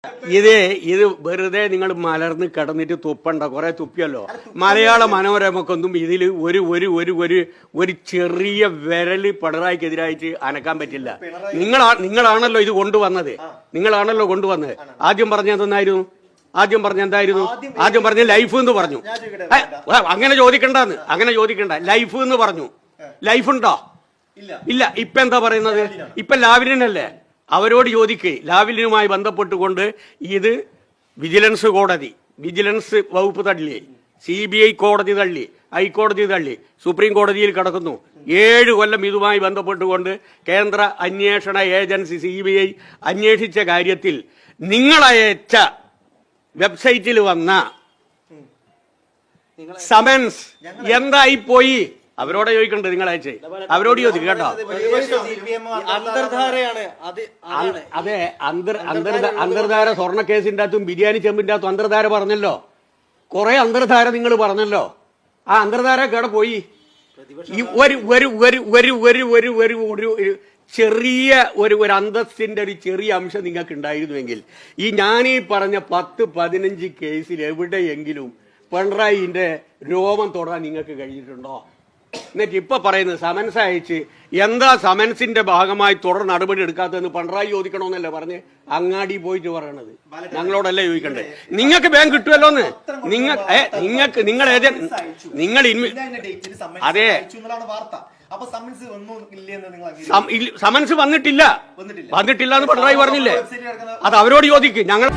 ഇത് വെറുതെ നിങ്ങൾ മലർന്ന് കിടന്നിട്ട് തുപ്പണ്ട, കുറെ തുപ്പിയല്ലോ. മലയാള മനോരമക്കൊന്നും ഇതിൽ ഒരു ചെറിയ വിരല് പിണറായിക്കെതിരായിട്ട് അനക്കാൻ പറ്റില്ല. നിങ്ങളാണല്ലോ ഇത് കൊണ്ടുവന്നത്. ആദ്യം പറഞ്ഞ എന്തായിരുന്നു? ആദ്യം പറഞ്ഞ ലൈഫ് എന്ന് പറഞ്ഞു. അങ്ങനെ ചോദിക്കണ്ട. ലൈഫ് എന്ന് പറഞ്ഞു. ലൈഫ് ഉണ്ടോ? ഇല്ല. ഇപ്പൊ എന്താ പറയുന്നത്? ഇപ്പൊ ലാവ്ലിനല്ലേ? അവരോട് ചോദിക്കേ. ലാവ്ലിനുമായി ബന്ധപ്പെട്ടുകൊണ്ട് ഇത് വിജിലൻസ് വകുപ്പ് തള്ളി, CBI കോടതി തള്ളി, ഹൈക്കോടതി തള്ളി, സുപ്രീം കോടതിയിൽ കിടക്കുന്നു. 7 കൊല്ലം ഇതുമായി ബന്ധപ്പെട്ടുകൊണ്ട് കേന്ദ്ര അന്വേഷണ ഏജൻസി CBI അന്വേഷിച്ച കാര്യത്തിൽ നിങ്ങളയച്ച വെബ്സൈറ്റിൽ വന്ന സമൻസ് എന്തായിപ്പോയി? അവരോട് ചോദിക്കണ്ടേ? നിങ്ങൾ അയച്ചേ അവരോട് ചോദിക്കും കേട്ടോ. അതെ, അന്തർധാര സ്വർണ്ണ കേസിന്റെ അകത്തും ബിരിയാണി ചെമ്പിന്റെ അകത്തും അന്തർധാര പറഞ്ഞല്ലോ. കുറെ അന്തർധാര നിങ്ങൾ പറഞ്ഞല്ലോ. ആ അന്തർധാര കേടെ പോയി. ഒരു ചെറിയ ഒരു അന്തസ്സിന്റെ ഒരു ചെറിയ അംശം നിങ്ങൾക്ക് ഉണ്ടായിരുന്നുവെങ്കിൽ ഞാനീ പറഞ്ഞ 10-15 കേസിൽ എവിടെയെങ്കിലും പിണറായിന്റെ രോമം തൊടാൻ നിങ്ങൾക്ക് കഴിഞ്ഞിട്ടുണ്ടോ? എന്നിട്ട് ഇപ്പൊ പറയുന്നത് സമൻസ് അയച്ച് എന്താ സമൻസിന്റെ ഭാഗമായി തുടർ നടപടി എടുക്കാത്തതെന്ന് പിണറായി ചോദിക്കണമെന്നല്ലേ പറഞ്ഞ് അങ്ങാടി പോയിട്ട് പറയണത്? ഞങ്ങളോടല്ലേ ചോദിക്കണ്ടേ? നിങ്ങൾക്ക് ബാങ്ക് കിട്ടുമല്ലോന്ന്. നിങ്ങൾ അതെ, സമൻസ് വന്നിട്ടില്ല എന്ന് പിണറായി പറഞ്ഞില്ലേ? അത് അവരോട് ചോദിക്കും. ഞങ്ങൾ